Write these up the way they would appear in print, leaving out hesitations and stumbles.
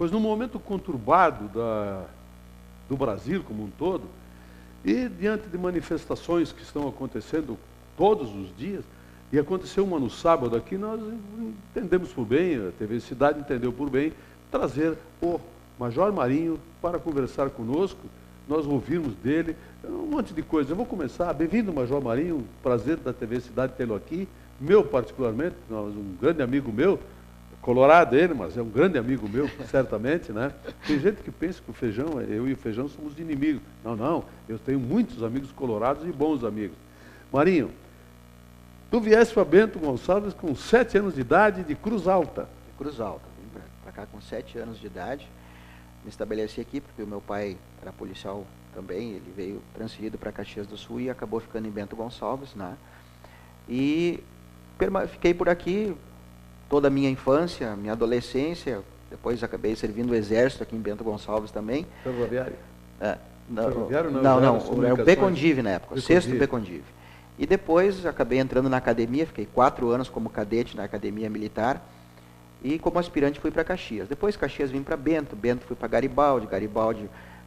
Pois no momento conturbado do Brasil como um todo, e diante de manifestações que estão acontecendo todos os dias, e aconteceu uma no sábado aqui, nós entendemos por bem, a TV Cidade entendeu por bem, trazer o Major Marinho para conversar conosco, nós ouvirmos dele, um monte de coisa. Eu vou começar, bem-vindo Major Marinho, prazer da TV Cidade tê-lo aqui, meu particularmente, um grande amigo meu, colorado ele, mas é um grande amigo meu, certamente, né? Tem gente que pensa que o Feijão, eu e o Feijão somos inimigos. Não, não, eu tenho muitos amigos colorados e bons amigos. Marinho, tu vieste para Bento Gonçalves com 7 anos de idade, de Cruz Alta. De Cruz Alta, vim para cá com 7 anos de idade, me estabeleci aqui porque o meu pai era policial também, ele veio transferido para Caxias do Sul e acabou ficando em Bento Gonçalves, né? E fiquei por aqui toda a minha infância, minha adolescência, depois acabei servindo o Exército aqui em Bento Gonçalves também. Ferroviário? Ferroviário não, era o Becondive na época, o 6º Becondive. E depois acabei entrando na academia, fiquei 4 anos como cadete na academia militar, e como aspirante fui para Caxias. Depois Caxias vim para Bento fui para Garibaldi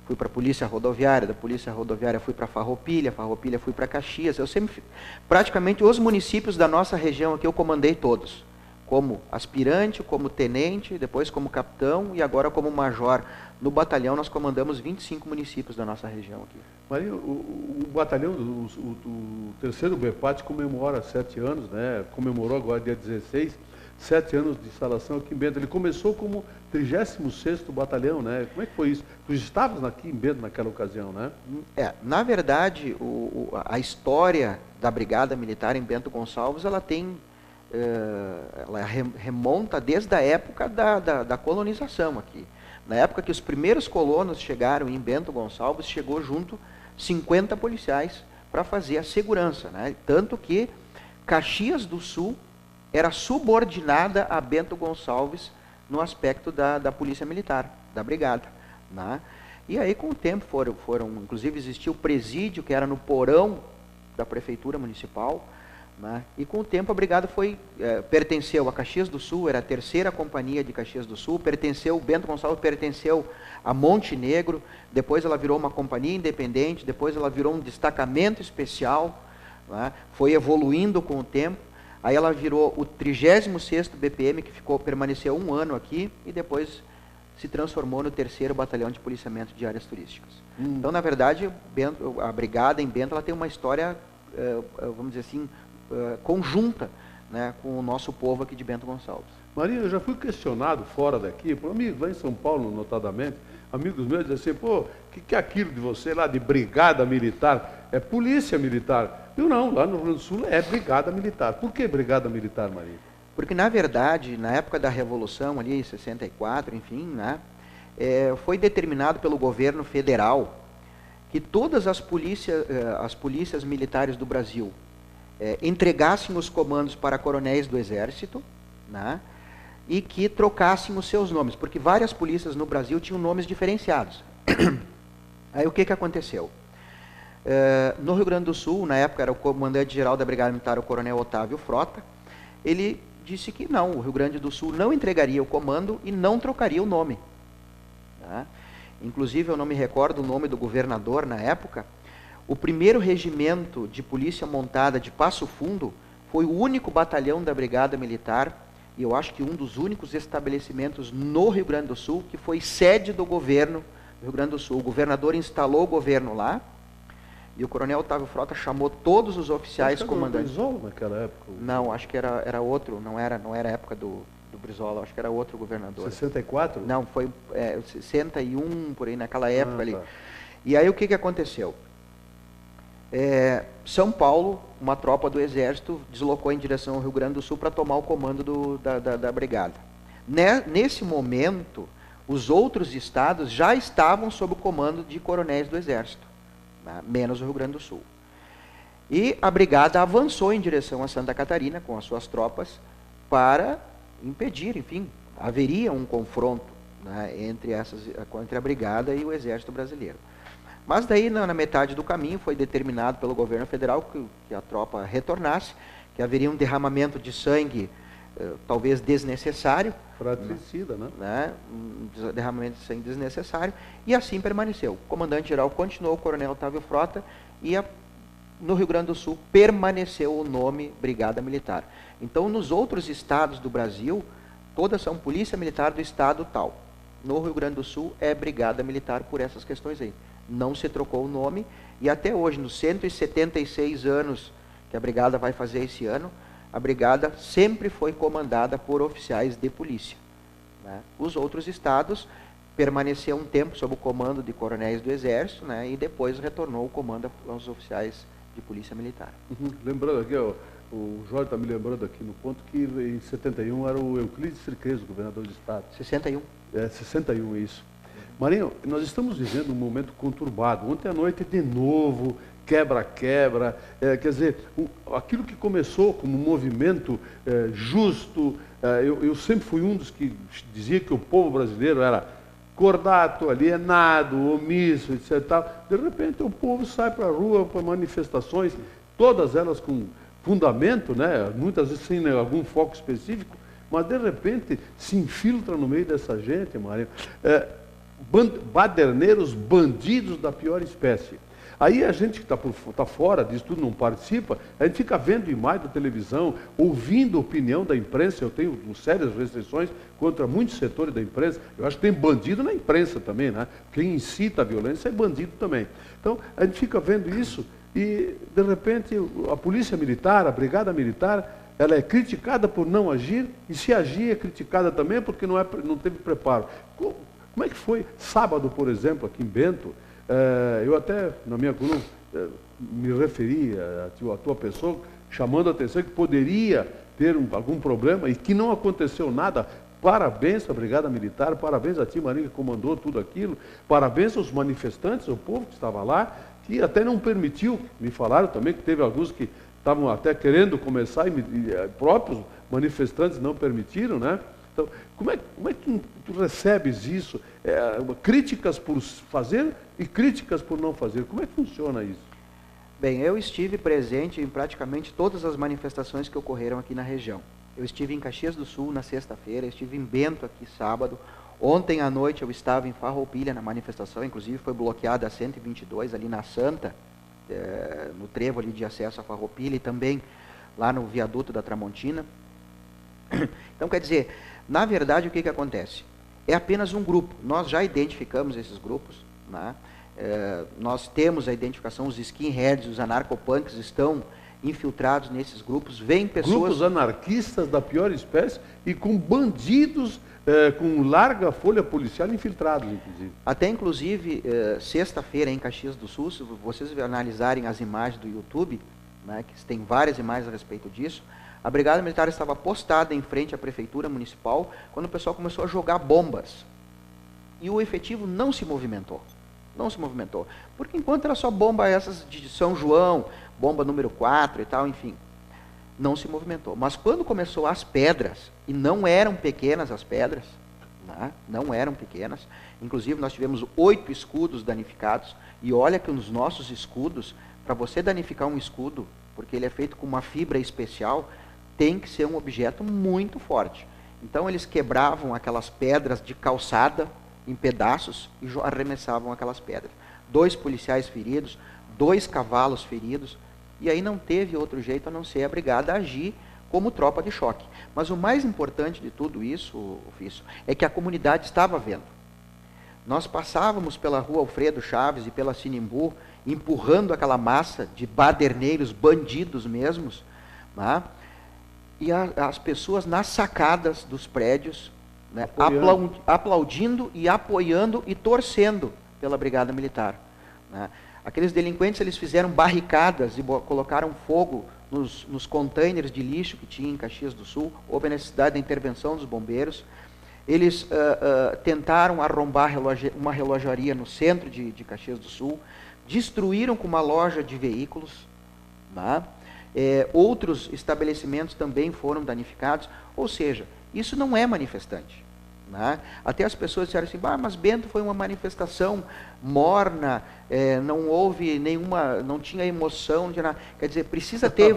fui para a Polícia Rodoviária, da Polícia Rodoviária fui para Farroupilha fui para Caxias. Eu sempre, praticamente os municípios da nossa região aqui eu comandei todos, como aspirante, como tenente, depois como capitão e agora como major. No batalhão nós comandamos 25 municípios da nossa região aqui. Marinho, o batalhão, o 3º BPAT comemora 7 anos, né? Comemorou agora dia 16, 7 anos de instalação aqui em Bento. Ele começou como 36º Batalhão, né? Como é que foi isso? Tu estavas aqui em Bento naquela ocasião, né? Na verdade, a história da Brigada Militar em Bento Gonçalves, ela tem... ela remonta desde a época da colonização aqui. Na época que os primeiros colonos chegaram em Bento Gonçalves, chegou junto 50 policiais para fazer a segurança, né? Tanto que Caxias do Sul era subordinada a Bento Gonçalves no aspecto da polícia militar, da brigada, né? E aí com o tempo foram inclusive existiu o presídio que era no porão da prefeitura municipal, né? E com o tempo a brigada pertenceu a Caxias do Sul, era a 3ª companhia de Caxias do Sul, Bento Gonçalves pertenceu a Montenegro, depois ela virou uma companhia independente, depois ela virou um destacamento especial, né? Foi evoluindo com o tempo, aí ela virou o 36º BPM, que permaneceu 1 ano aqui, e depois se transformou no 3º Batalhão de Policiamento de Áreas Turísticas. Então, na verdade, a brigada em Bento ela tem uma história, vamos dizer assim, conjunta, né, com o nosso povo aqui de Bento Gonçalves. Marinho, eu já fui questionado fora daqui, por amigos lá em São Paulo, notadamente, amigos meus dizem assim, pô, o que é aquilo de você lá de brigada militar? É polícia militar. Eu não, lá no Rio Grande do Sul é brigada militar. Por que brigada militar, Marinho? Porque, na verdade, na época da Revolução, ali em 64, enfim, né, foi determinado pelo governo federal que todas as polícias militares do Brasil entregassem os comandos para coronéis do Exército, né, e que trocassem os seus nomes, porque várias polícias no Brasil tinham nomes diferenciados. Aí o que aconteceu? No Rio Grande do Sul, na época era o comandante-geral da Brigada Militar, o coronel Otávio Frota, ele disse que não, o Rio Grande do Sul não entregaria o comando e não trocaria o nome. Tá? Inclusive, eu não me recordo o nome do governador na época. O 1º Regimento de Polícia Montada de Passo Fundo foi o único batalhão da Brigada Militar, e eu acho que um dos únicos estabelecimentos no Rio Grande do Sul que foi sede do governo do Rio Grande do Sul. O governador instalou o governo lá, e o coronel Otávio Frota chamou todos os oficiais comandantes. Brizola naquela época? Não, acho que era outro, não era a época do Brizola, acho que era outro governador. 64? Não, foi 61, por aí, naquela época ali. Tá. E aí o que aconteceu? São Paulo, uma tropa do Exército, deslocou em direção ao Rio Grande do Sul para tomar o comando da brigada. Nesse momento, os outros estados já estavam sob o comando de coronéis do Exército, né, menos o Rio Grande do Sul. E a brigada avançou em direção a Santa Catarina com as suas tropas para impedir, enfim, haveria um confronto, né, entre a brigada e o Exército brasileiro. Mas daí, na metade do caminho, foi determinado pelo governo federal que a tropa retornasse, que haveria um derramamento de sangue talvez desnecessário, Fratricida, né? Um derramamento de sangue desnecessário, e assim permaneceu. O comandante-geral continuou, o coronel Otávio Frota, e no Rio Grande do Sul permaneceu o nome Brigada Militar. Então, nos outros estados do Brasil, todas são Polícia Militar do Estado tal. No Rio Grande do Sul é Brigada Militar por essas questões aí. Não se trocou o nome, e até hoje, nos 176 anos que a Brigada vai fazer esse ano, a Brigada sempre foi comandada por oficiais de polícia, né? Os outros estados permaneceu um tempo sob o comando de coronéis do Exército, né? E depois retornou o comando aos oficiais de polícia militar. Lembrando aqui, ó, o Jorge está me lembrando aqui no ponto que em 71 era o Euclides Friqueso, governador do estado. 61. 61, isso. Marinho, nós estamos vivendo um momento conturbado. Ontem à noite, de novo, quebra-quebra. Quer dizer, aquilo que começou como um movimento justo, eu sempre fui um dos que dizia que o povo brasileiro era cordato, alienado, omisso, etc. De repente, o povo sai para a rua para manifestações, todas elas com fundamento, né? Muitas vezes sem algum foco específico, mas de repente se infiltra no meio dessa gente, Marinho. Baderneiros, bandidos da pior espécie. Aí a gente que está fora disso tudo, não participa, a gente fica vendo imagem da televisão, ouvindo a opinião da imprensa. Eu tenho sérias restrições contra muitos setores da imprensa. Eu acho que tem bandido na imprensa também, né? Quem incita a violência é bandido também. Então, a gente fica vendo isso e, de repente, a polícia militar, a brigada militar, ela é criticada por não agir, e se agir é criticada também porque não teve preparo. Como é que foi sábado, por exemplo, aqui em Bento? Eu até, na minha coluna, me referi à tua pessoa, chamando a atenção que poderia ter algum problema e que não aconteceu nada. Parabéns à Brigada Militar, parabéns a ti, Marinho, que comandou tudo aquilo, parabéns aos manifestantes, ao povo que estava lá, que até não permitiu, me falaram também que teve alguns que estavam até querendo começar e próprios manifestantes não permitiram, né? Então, como é que tu recebes isso? Críticas por fazer e críticas por não fazer. Como é que funciona isso? Bem, eu estive presente em praticamente todas as manifestações que ocorreram aqui na região. Eu estive em Caxias do Sul na sexta-feira, estive em Bento aqui sábado. Ontem à noite eu estava em Farroupilha na manifestação, inclusive foi bloqueada a 122 ali na Santa, no trevo ali de acesso a Farroupilha, e também lá no viaduto da Tramontina. Então, quer dizer, na verdade, o que acontece? É apenas um grupo. Nós já identificamos esses grupos, né? Nós temos a identificação, os skinheads, os anarcopunks estão infiltrados nesses grupos. Vêm pessoas... Grupos anarquistas da pior espécie e com bandidos com larga folha policial infiltrados, inclusive. Até, inclusive, sexta-feira em Caxias do Sul, se vocês analisarem as imagens do YouTube, né, que tem várias imagens a respeito disso, a Brigada Militar estava postada em frente à Prefeitura Municipal quando o pessoal começou a jogar bombas. E o efetivo não se movimentou. Não se movimentou. Porque enquanto era só bomba essas de São João, bomba número 4 e tal, enfim, não se movimentou. Mas quando começou as pedras, e não eram pequenas as pedras, né? Não eram pequenas, inclusive nós tivemos 8 escudos danificados, e olha que os nossos escudos, para você danificar um escudo, porque ele é feito com uma fibra especial, tem que ser um objeto muito forte. Então eles quebravam aquelas pedras de calçada em pedaços e arremessavam aquelas pedras. 2 policiais feridos, 2 cavalos feridos, e aí não teve outro jeito a não ser a brigada agir como tropa de choque. Mas o mais importante de tudo isso, Ofício, é que a comunidade estava vendo. Nós passávamos pela rua Alfredo Chaves e pela Sinimbu, empurrando aquela massa de baderneiros, bandidos mesmos, né? E as pessoas nas sacadas dos prédios, né, aplaudindo e apoiando e torcendo pela Brigada Militar, né? Aqueles delinquentes, eles fizeram barricadas e colocaram fogo nos containers de lixo que tinha em Caxias do Sul. Houve a necessidade da intervenção dos bombeiros. Eles tentaram arrombar uma relojaria no centro de Caxias do Sul, destruíram com uma loja de veículos, né? Outros estabelecimentos também foram danificados. Ou seja, isso não é manifestante. Né? Até as pessoas disseram assim, mas Bento foi uma manifestação morna, não houve nenhuma, não tinha emoção, não tinha nada. Quer dizer, precisa ter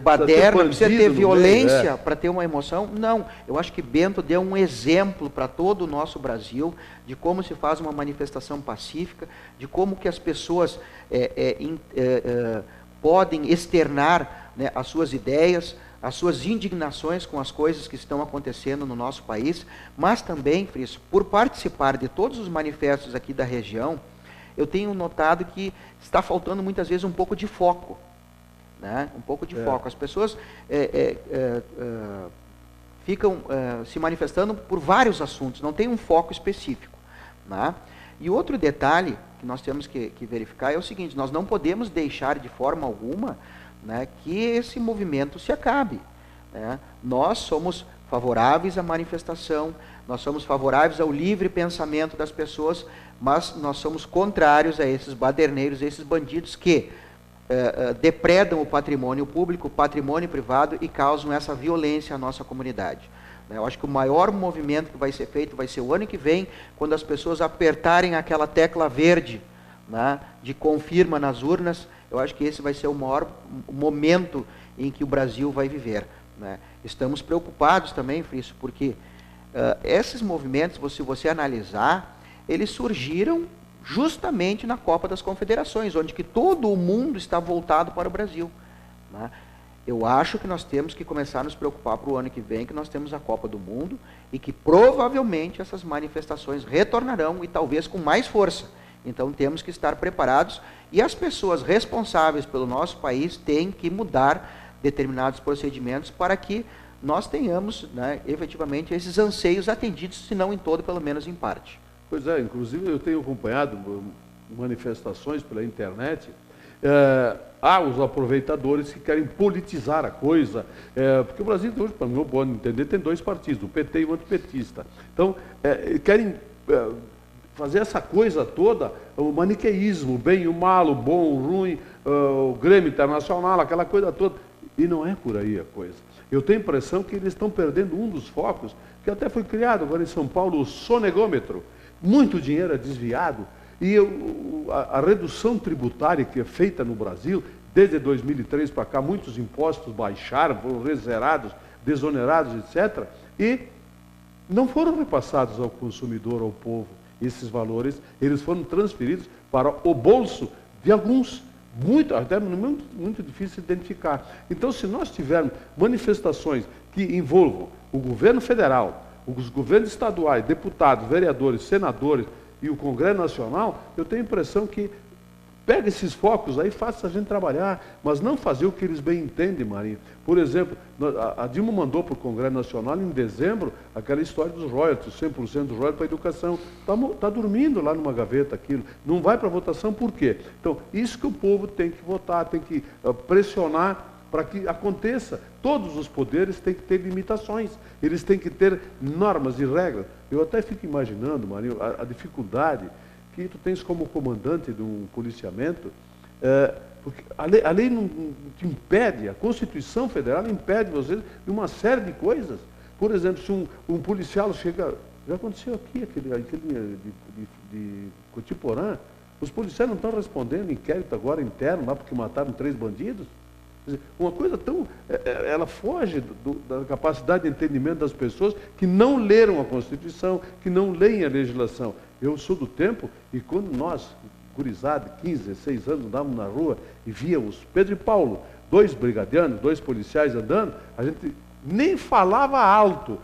baderna, precisa ter violência para ter uma emoção? Não, eu acho que Bento deu um exemplo para todo o nosso Brasil de como se faz uma manifestação pacífica, de como que as pessoas podem externar, né, as suas ideias, as suas indignações com as coisas que estão acontecendo no nosso país, mas também, Friso, por participar de todos os manifestos aqui da região, eu tenho notado que está faltando muitas vezes um pouco de foco, né? Um pouco de foco. As pessoas ficam se manifestando por vários assuntos, não tem um foco específico, né? E outro detalhe que nós temos que verificar é o seguinte, nós não podemos deixar de forma alguma, né, que esse movimento se acabe. Né? Nós somos favoráveis à manifestação, nós somos favoráveis ao livre pensamento das pessoas, mas nós somos contrários a esses baderneiros, a esses bandidos que depredam o patrimônio público, o patrimônio privado e causam essa violência à nossa comunidade. Eu acho que o maior movimento que vai ser feito vai ser o ano que vem, quando as pessoas apertarem aquela tecla verde, né, de confirma nas urnas. Eu acho que esse vai ser o maior momento em que o Brasil vai viver. Né? Estamos preocupados também, Friso, porque esses movimentos, se você analisar, eles surgiram justamente na Copa das Confederações, onde que todo o mundo está voltado para o Brasil. Né? Eu acho que nós temos que começar a nos preocupar para o ano que vem, que nós temos a Copa do Mundo, e que provavelmente essas manifestações retornarão, e talvez com mais força. Então temos que estar preparados, e as pessoas responsáveis pelo nosso país têm que mudar determinados procedimentos para que nós tenhamos, né, efetivamente esses anseios atendidos, se não em todo, pelo menos em parte. Pois é, inclusive eu tenho acompanhado manifestações pela internet. Há os aproveitadores que querem politizar a coisa, porque o Brasil hoje, para o meu modo de entender, tem dois partidos, o PT e o antipetista. Então, querem fazer essa coisa toda, o maniqueísmo, o bem e o mal, o bom, o ruim, o Grêmio Internacional, aquela coisa toda. E não é por aí a coisa. Eu tenho a impressão que eles estão perdendo um dos focos, que até foi criado agora em São Paulo, o sonegômetro. Muito dinheiro é desviado, e a redução tributária que é feita no Brasil, desde 2003 para cá, muitos impostos baixaram, foram rezerados, desonerados, etc., e não foram repassados ao consumidor, ao povo. Esses valores, eles foram transferidos para o bolso de alguns, até muito difícil de identificar. Então, se nós tivermos manifestações que envolvam o governo federal, os governos estaduais, deputados, vereadores, senadores e o Congresso Nacional, eu tenho a impressão que pega esses focos aí, faça a gente trabalhar, mas não fazer o que eles bem entendem, Marinho. Por exemplo, a Dilma mandou para o Congresso Nacional, em dezembro, aquela história dos royalties, 100% dos royalties para a educação. Está dormindo lá numa gaveta aquilo. Não vai para a votação, por quê? Então, isso que o povo tem que votar, tem que pressionar para que aconteça. Todos os poderes têm que ter limitações, eles têm que ter normas e regras. Eu até fico imaginando, Marinho, a dificuldade que tu tens como comandante de um policiamento, porque a lei não te impede, a Constituição Federal impede você de uma série de coisas. Por exemplo, se um policial chega, já aconteceu aqui, aquele de Cotiporã, os policiais não estão respondendo inquérito agora interno, lá porque mataram 3 bandidos. Quer dizer, uma coisa tão, ela foge da capacidade de entendimento das pessoas que não leram a Constituição, que não leem a legislação. Eu sou do tempo, e quando nós, gurizada, 15, 16 anos, andávamos na rua e víamos Pedro e Paulo, 2 brigadianos, 2 policiais andando, a gente nem falava alto,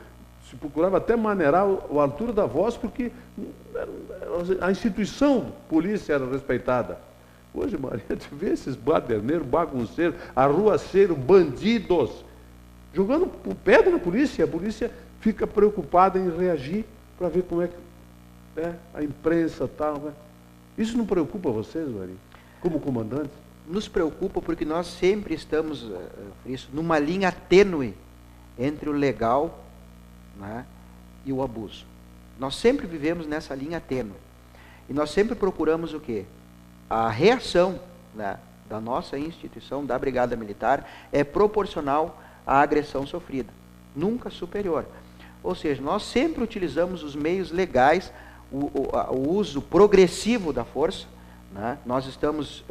se procurava até maneirar a altura da voz, porque a instituição polícia era respeitada. Hoje, Maria, tu vê esses baderneiros, bagunceiros, arruaceiros, bandidos, jogando pedra na polícia, e a polícia fica preocupada em reagir para ver como é que a imprensa e tal. Né? Isso não preocupa vocês, Maria, como comandantes? Nos preocupa porque nós sempre estamos, numa linha tênue entre o legal, né, e o abuso. Nós sempre vivemos nessa linha tênue. E nós sempre procuramos o quê? A reação, né, da nossa instituição, da Brigada Militar, é proporcional à agressão sofrida, nunca superior. Ou seja, nós sempre utilizamos os meios legais, o uso progressivo da força, né? Nós estamos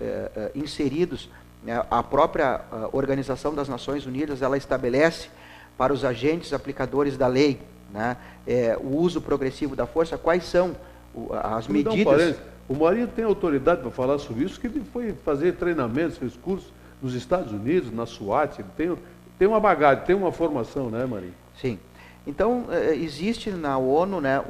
inseridos, né, a própria Organização das Nações Unidas, ela estabelece para os agentes aplicadores da lei, né, o uso progressivo da força, quais são as medidas... O Marinho tem autoridade para falar sobre isso, que ele foi fazer treinamentos, fez cursos nos Estados Unidos, na SWAT, ele tem uma bagagem, tem uma formação, né, Marinho? Sim. Então, existe na ONU, né,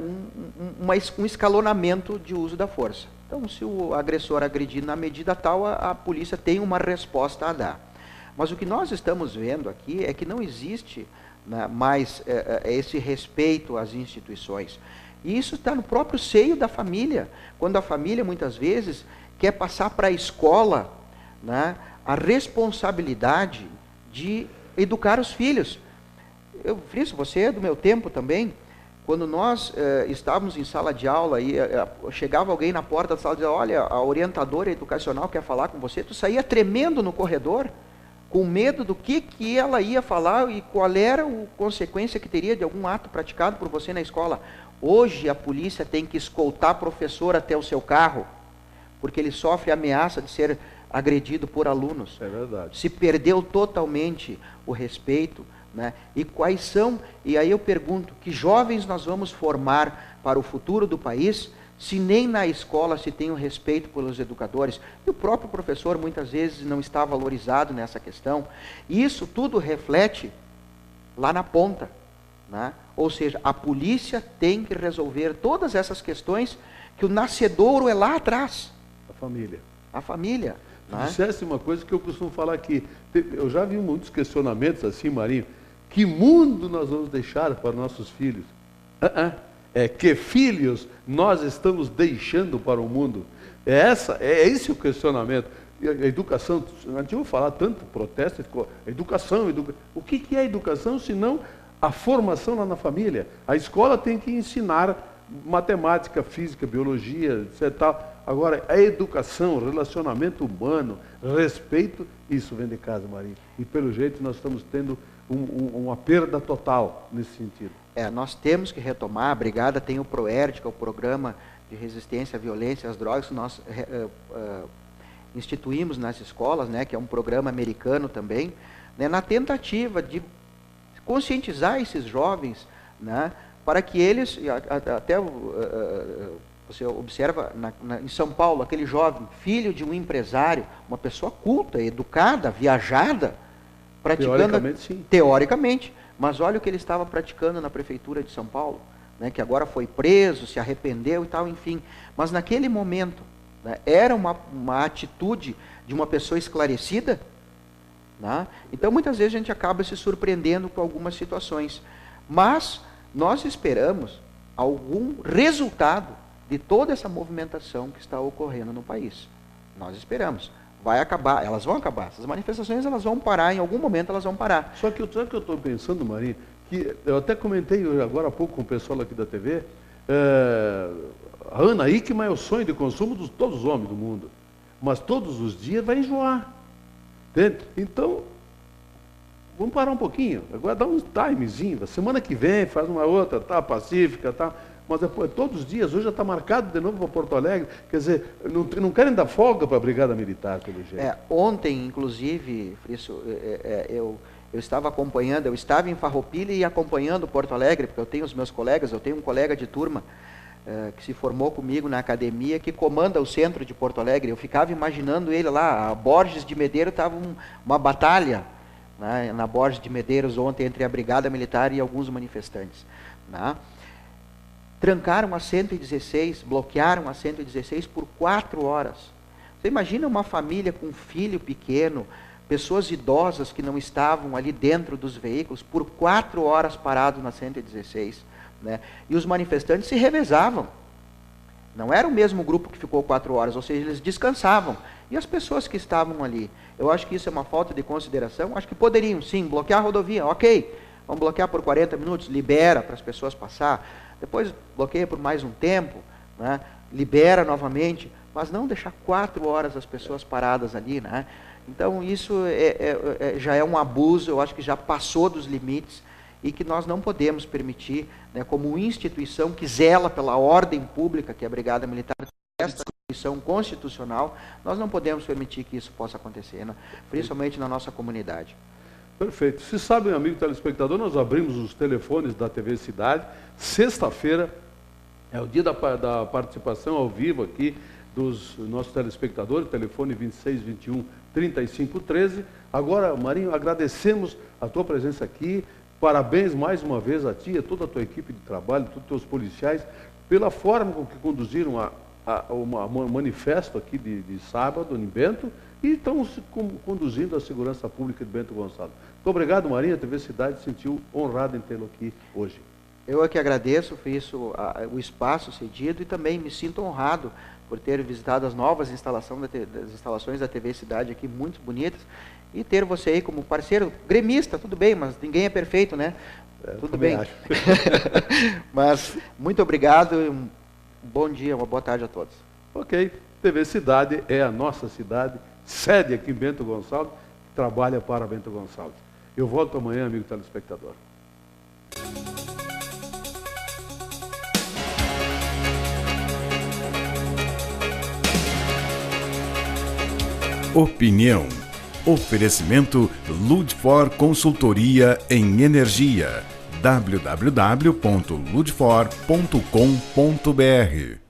um escalonamento de uso da força. Então, se o agressor agredir na medida tal, a polícia tem uma resposta a dar. Mas o que nós estamos vendo aqui é que não existe, né, mais esse respeito às instituições. E isso está no próprio seio da família. Quando a família, muitas vezes, quer passar para a escola, né, a responsabilidade de educar os filhos. Frício, você é do meu tempo também. Quando nós estávamos em sala de aula e chegava alguém na porta da sala e dizia, olha, a orientadora educacional quer falar com você, tu saía tremendo no corredor, com medo do que ela ia falar e qual era a consequência que teria de algum ato praticado por você na escola. Hoje a polícia tem que escoltar professor até o seu carro, porque ele sofre ameaça de ser agredido por alunos. É verdade. Se perdeu totalmente o respeito, né? E quais são, e aí eu pergunto, que jovens nós vamos formar para o futuro do país, se nem na escola se tem o respeito pelos educadores? E o próprio professor muitas vezes não está valorizado nessa questão. E isso tudo reflete lá na ponta, né? Ou seja, a polícia tem que resolver todas essas questões que o nascedouro é lá atrás. A família. A família. Tu né? disseste uma coisa que eu costumo falar aqui. Eu já vi muitos questionamentos assim, Marinho. Que mundo nós vamos deixar para nossos filhos? É que filhos nós estamos deixando para o mundo? É esse o questionamento. A educação, a gente vai falar tanto protesto, educação. O que é educação, se não a formação lá na família? A escola tem que ensinar matemática, física, biologia, etc. Agora, a educação, relacionamento humano, respeito, isso vem de casa, Marinho. E pelo jeito nós estamos tendo uma perda total nesse sentido. Nós temos que retomar, a Brigada tem o PROERD, que é o Programa de Resistência à Violência e às Drogas, que nós instituímos nas escolas, né, que é um programa americano também, né, na tentativa de conscientizar esses jovens, né, para que eles, até você observa em São Paulo, aquele jovem, filho de um empresário, uma pessoa culta, educada, viajada, praticando, teoricamente, sim. Teoricamente, mas olha o que ele estava praticando na prefeitura de São Paulo, né, que agora foi preso, se arrependeu e tal, enfim. Mas naquele momento, né, era uma atitude de uma pessoa esclarecida, né? Então muitas vezes a gente acaba se surpreendendo com algumas situações, mas nós esperamos algum resultado de toda essa movimentação que está ocorrendo no país. Nós esperamos. Vai acabar, elas vão acabar. Essas manifestações elas vão parar, em algum momento elas vão parar. Só que sabe o que eu estou pensando, Marinho? Que eu até comentei agora há pouco com o pessoal aqui da TV, a Ana Hickman é o sonho de consumo de todos os homens do mundo. Mas todos os dias vai enjoar. Entende? Então, vamos parar um pouquinho. Agora dá um timezinho. Semana que vem faz uma outra, tá? Pacífica, tá? Mas depois, todos os dias, hoje já está marcado de novo para Porto Alegre. Quer dizer, não querem dar folga para a Brigada Militar, pelo jeito. Ontem, inclusive, Frício, eu estava acompanhando, eu estava em Farroupilha e acompanhando Porto Alegre, porque eu tenho os meus colegas, eu tenho um colega de turma que se formou comigo na academia, que comanda o centro de Porto Alegre. Eu ficava imaginando ele lá, a Borges de Medeiros estava uma batalha, né, na Borges de Medeiros ontem entre a Brigada Militar e alguns manifestantes, né? Trancaram a 116, bloquearam a 116 por 4 horas. Você imagina uma família com um filho pequeno, pessoas idosas que não estavam ali dentro dos veículos, por 4 horas parados na 116. Né? E os manifestantes se revezavam. Não era o mesmo grupo que ficou 4 horas, ou seja, eles descansavam. E as pessoas que estavam ali? Eu acho que isso é uma falta de consideração. Acho que poderiam, sim, bloquear a rodovia. Ok, vamos bloquear por 40 minutos, libera para as pessoas passar. Depois bloqueia por mais um tempo, né? Libera novamente, mas não deixar 4 horas as pessoas paradas ali, né? Então isso já é um abuso, eu acho que já passou dos limites, e que nós não podemos permitir, né, como instituição que zela pela ordem pública, que é a Brigada Militar, esta instituição constitucional, nós não podemos permitir que isso possa acontecer, né, principalmente na nossa comunidade. Perfeito. Se sabe, amigo telespectador, nós abrimos os telefones da TV Cidade. Sexta-feira é o dia da participação ao vivo aqui dos nossos telespectadores, telefone 2621-3513. Agora, Marinho, agradecemos a tua presença aqui. Parabéns mais uma vez a ti, a toda a tua equipe de trabalho, todos os teus policiais, pela forma com que conduziram o manifesto aqui de sábado em Bento, e estão conduzindo a segurança pública de Bento Gonçalves. Muito obrigado, Marinho. A TV Cidade se sentiu honrado em tê-lo aqui hoje. Eu é que agradeço, fiz o espaço cedido e também me sinto honrado por ter visitado as novas instalações da TV Cidade aqui, muito bonitas, e ter você aí como parceiro, gremista, tudo bem, mas ninguém é perfeito, né? Tudo bem. Mas muito obrigado, um bom dia, uma boa tarde a todos. Ok, TV Cidade é a nossa cidade, sede aqui em Bento Gonçalves, trabalha para Bento Gonçalves. Eu volto amanhã, amigo telespectador. Opinião. Oferecimento Ludfor Consultoria em Energia. www.ludfor.com.br